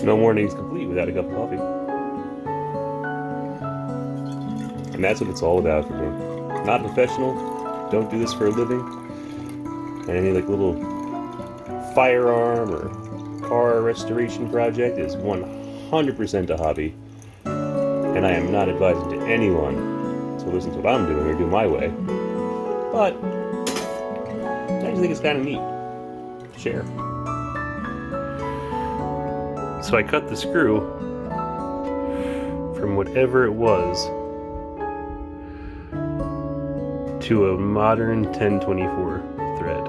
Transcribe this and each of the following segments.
No morning's complete without a cup of coffee. And that's what it's all about for me. Not professional, don't do this for a living. And any like little firearm or car restoration project is 100% a hobby. And I am not advising to anyone to listen to what I'm doing or do my way. But I just think it's kind of neat to share. So I cut the screw from whatever it was to a modern 1024 thread.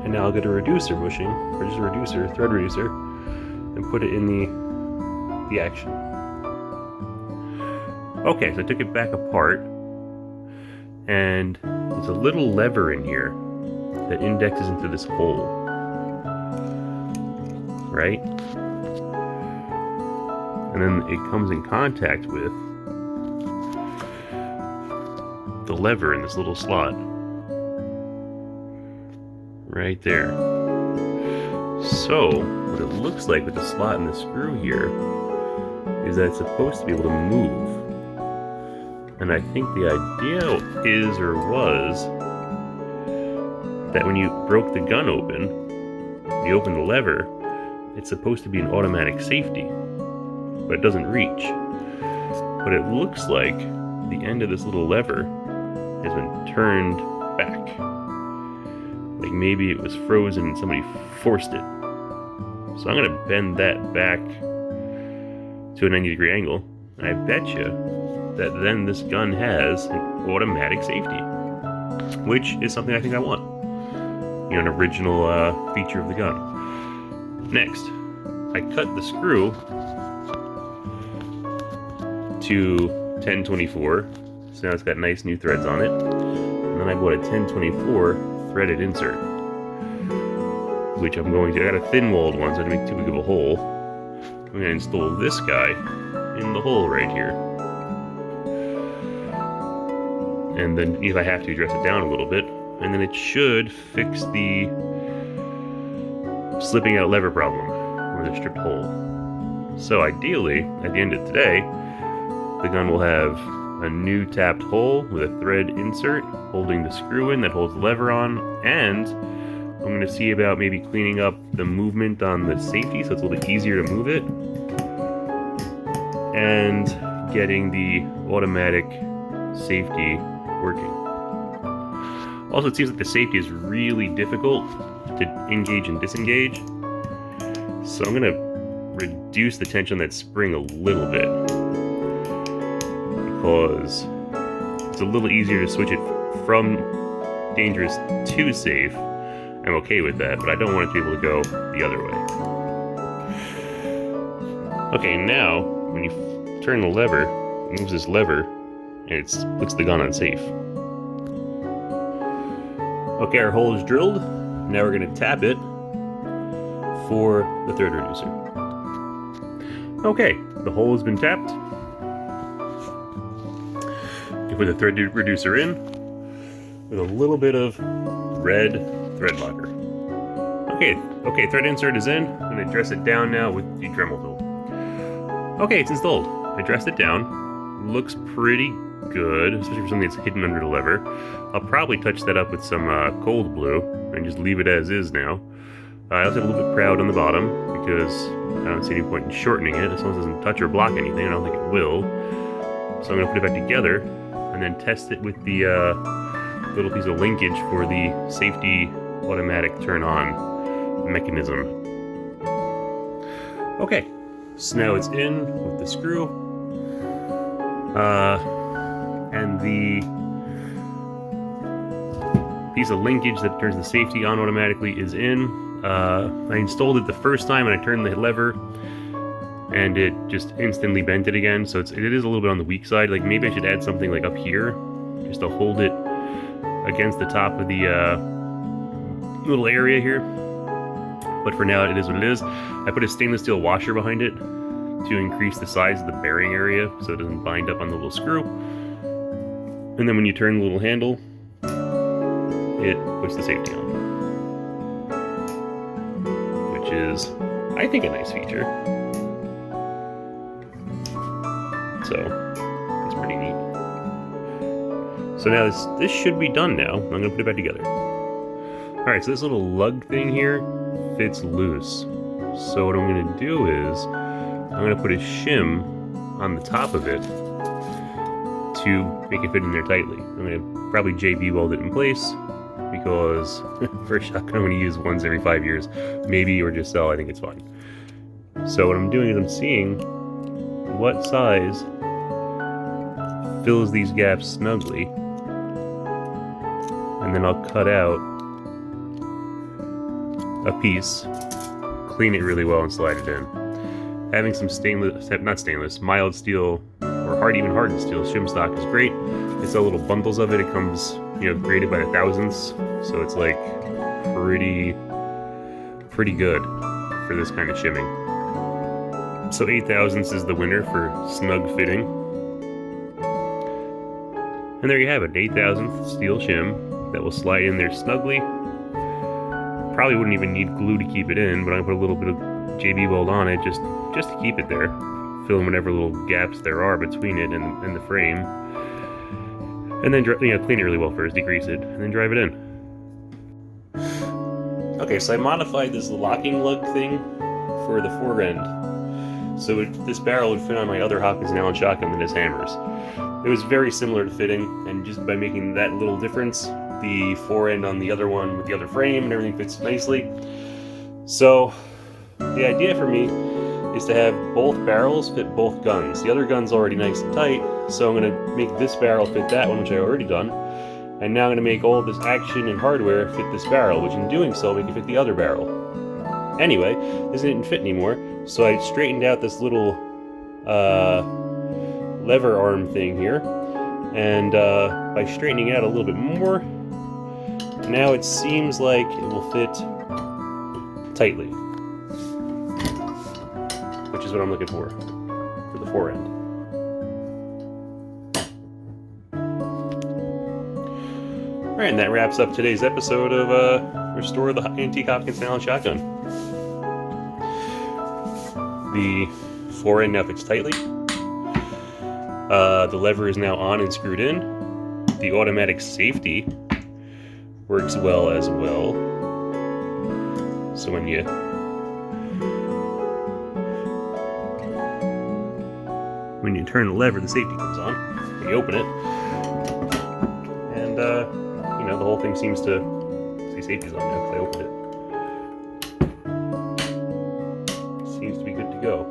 And now I'll get a reducer bushing, or just a reducer, thread reducer, and put it in the action. Okay, so I took it back apart, and there's a little lever in here that indexes into this hole, right? And then it comes in contact with the lever in this little slot right there. So what it looks like with the slot and the screw here is that it's supposed to be able to move. And I think the idea is or was that when you broke the gun open, you open the lever, it's supposed to be an automatic safety, but it doesn't reach. But it looks like the end of this little lever has been turned back. Like maybe it was frozen and somebody forced it. So I'm gonna bend that back to a 90-degree angle, and I bet you that then this gun has an automatic safety, which is something I think I want. You know, an original feature of the gun. Next, I cut the screw to 1024, so now it's got nice new threads on it. And then I bought a 1024 threaded insert, which I got a thin-walled one, so I didn't make too big of a hole. I'm going to install this guy in the hole right here. And then if I have to, dress it down a little bit, and then it should fix the slipping out lever problem, or the stripped hole. So ideally, at the end of today, the gun will have a new tapped hole with a thread insert holding the screw in that holds the lever on, and I'm going to see about maybe cleaning up the movement on the safety so it's a little bit easier to move it, and getting the automatic safety working. Also, it seems like the safety is really difficult to engage and disengage, so I'm going to reduce the tension on that spring a little bit, because it's a little easier to switch it from dangerous to safe. I'm okay with that, but I don't want it to be able to go the other way. Okay, now when you turn the lever, it moves this lever and it puts the gun on safe. Okay, our hole is drilled. Now we're going to tap it for the thread reducer. Okay, the hole has been tapped. You put the thread reducer in with a little bit of red thread locker. Okay, thread insert is in. I'm going to dress it down now with the Dremel tool. Okay, it's installed. I dressed it down. Looks pretty good, especially for something that's hidden under the lever. I'll probably touch that up with some cold blue and just leave it as is now. I also have a little bit proud on the bottom because I don't see any point in shortening it. As long as it doesn't touch or block anything, I don't think it will. So I'm going to put it back together and then test it with the little piece of linkage for the safety automatic turn on mechanism. Okay, so now it's in with the screw, and the piece of linkage that turns the safety on automatically is in. I installed it the first time and I turned the lever and it just instantly bent it again, so it is a little bit on the weak side. Like maybe I should add something like up here just to hold it against the top of the little area here. But for now, it is what it is. I put a stainless steel washer behind it to increase the size of the bearing area so it doesn't bind up on the little screw. And then when you turn the little handle, it puts the safety on. which is, I think, a nice feature. So, it's pretty neat. So now this should be done now. I'm going to put it back together. Alright, so this little lug thing here fits loose. So what I'm going to do is, I'm going to put a shim on the top of it to make it fit in there tightly. I'm going to probably JB weld it in place, because for a shotgun I'm going to use ones every 5 years, maybe, or just sell. I think it's fine. So what I'm doing is I'm seeing what size fills these gaps snugly, and then I'll cut out a piece, clean it really well, and slide it in. Having some mild steel, or even hardened steel shim stock is great. It's all little bundles of it. It comes, graded by the thousandths, so it's like pretty good for this kind of shimming. So 8 thousandths is the winner for snug fitting. And there you have it, 8 thousandth steel shim that will slide in there snugly. Probably wouldn't even need glue to keep it in, but I'm gonna put a little bit of JB weld on it just to keep it there. Fill in whatever little gaps there are between it and the frame. And then clean it really well first, degrease it, and then drive it in. Okay, so I modified this locking lug thing for the forend. So this barrel would fit on my other Hopkins & Allen shotgun than his hammers. It was very similar to fitting, and just by making that little difference, the forend on the other one with the other frame and everything fits nicely. So the idea for me is to have both barrels fit both guns. The other gun's already nice and tight, so I'm going to make this barrel fit that one, which I already done. And now I'm going to make all of this action and hardware fit this barrel, which in doing so, make it fit the other barrel. Anyway, this didn't fit anymore, so I straightened out this little lever arm thing here. And by straightening it out a little bit more, now it seems like it will fit tightly, which is what I'm looking for the forend. Alright, and that wraps up today's episode of Restore the Antique Hopkins & Allen Shotgun. The forend now fits tightly. The lever is now on and screwed in. The automatic safety works well as well. So when you turn the lever, the safety comes on. When you open it, and the whole thing seems to say safety's on now because I opened it. Seems to be good to go.